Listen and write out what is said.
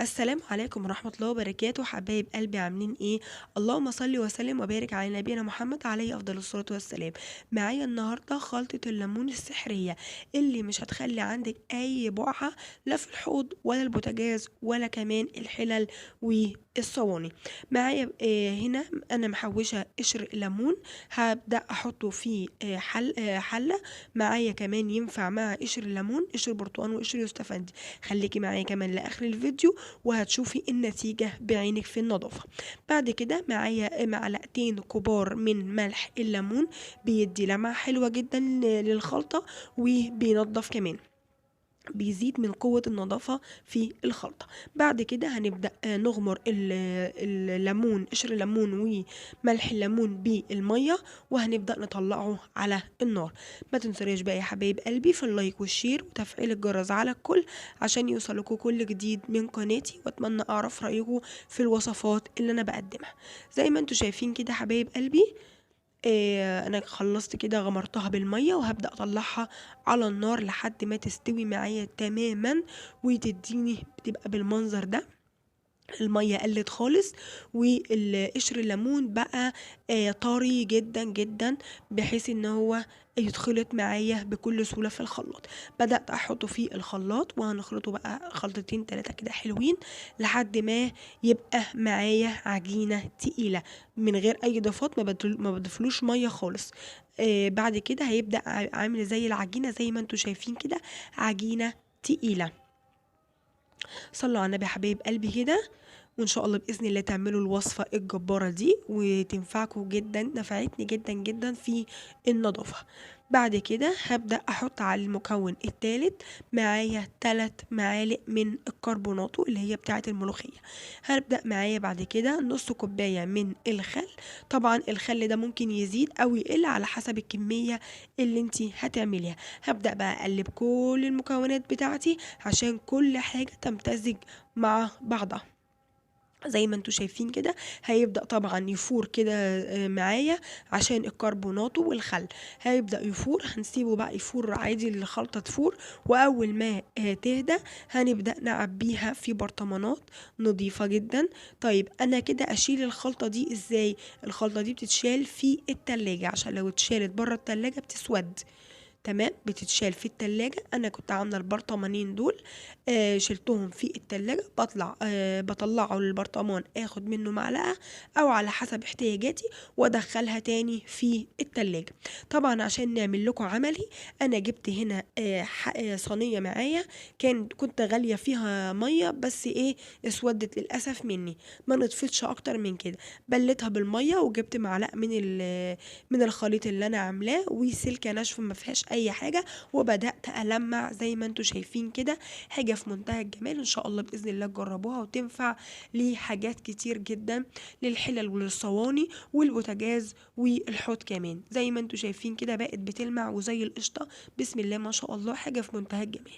السلام عليكم ورحمة الله وبركاته، حبايب قلبي عاملين ايه؟ اللهم صل وسلم وبارك على نبينا محمد عليه افضل الصلاة والسلام. معايا النهاردة خلطة الليمون السحرية اللي مش هتخلي عندك اي بقعة، لا في الحوض ولا البوتاجاز ولا كمان الحلل والصواني. معايا هنا انا محوشة قشر ليمون، هبدأ احطه في حلة. معايا كمان ينفع مع قشر الليمون قشر برتقان وقشر يوسفندي. خليكي معايا كمان لاخر الفيديو وهتشوفي النتيجة بعينك في النظافة. بعد كده معايا معلقتين كبار من ملح الليمون، بيدي لمعة حلوة جدا للخلطة وبينضف كمان، بيزيد من قوة النظافة في الخلطة. بعد كده هنبدأ نغمر الليمون، قشر الليمون وملح الليمون بالمية، وهنبدأ نطلعه على النار. ما تنسونيش بقى يا حبايب قلبي في اللايك والشير وتفعيل الجرس على الكل عشان يوصلكوا كل جديد من قناتي، واتمنى اعرف رأيكم في الوصفات اللي انا بقدمها. زي ما انتوا شايفين كده حبايب قلبي، انا خلصت كده غمرتها بالميه، وهبدأ اطلعها على النار لحد ما تستوي معايا تماما وتديني، بتبقى بالمنظر ده. المية قلت خالص والقشر الليمون بقى طري جدا جدا، بحيث ان هو يتخلط معايا بكل سهولة في الخلاط. بدأت احطه في الخلاط وهنخلطه بقى خلطتين تلاتة كده حلوين لحد ما يبقى معايا عجينة تقيلة من غير اي اضافات، ما بضيفلوش مية خالص. بعد كده هيبدأ عامل زي العجينة زي ما انتوا شايفين كده، عجينة تقيلة. صلوا على النبي يا حبايب قلبي كده، وان شاء الله باذن الله تعملوا الوصفه الجباره دي وتنفعكم جدا، نفعتني جدا جدا في النظافه. بعد كده هبدا احط على المكون الثالث معايا 3 معالق من الكربوناتو اللي هي بتاعه الملوخيه. هبدا معايا بعد كده نص كوبايه من الخل. طبعا الخل ده ممكن يزيد او يقل على حسب الكميه اللي انتي هتعمليها. هبدا بقى اقلب كل المكونات بتاعتي عشان كل حاجه تمتزج مع بعضها. زي ما انتوا شايفين كده هيبدأ طبعا يفور كده معايا عشان الكربونات والخل. هيبدأ يفور، هنسيبه بقى يفور عادي، الخلطة تفور. وأول ما تهدى هنبدأ نعبيها في برطمانات نظيفة جدا. طيب أنا كده أشيل الخلطة دي إزاي؟ الخلطة دي بتتشال في التلاجة، عشان لو اتشالت بره التلاجة بتسود. تمام، بتتشال في التلاجة. انا كنت عامله البرطمانين دول، شلتهم في التلاجة. بطلعه للبرطمان، اخد منه معلقه او على حسب احتياجاتي وادخلها تاني في التلاجة. طبعا عشان نعمل لكم عملي، انا جبت هنا صينيه معايا، كنت غاليه فيها ميه، بس ايه، اسودت للاسف مني، ما نطفتش اكتر من كده. بلتها بالميه وجبت معلقه من الخليط اللي انا عاملاه، وسلكه ناشفه ما فيهاش اي حاجه، وبدات المع زي ما انتوا شايفين كده. حاجه في منتهى الجمال، ان شاء الله باذن الله تجربوها وتنفع لحاجات كتير جدا، للحلل وللصواني والبوتاجاز والحوض كمان. زي ما انتوا شايفين كده بقت بتلمع وزي القشطه، بسم الله ما شاء الله، حاجه في منتهى الجمال.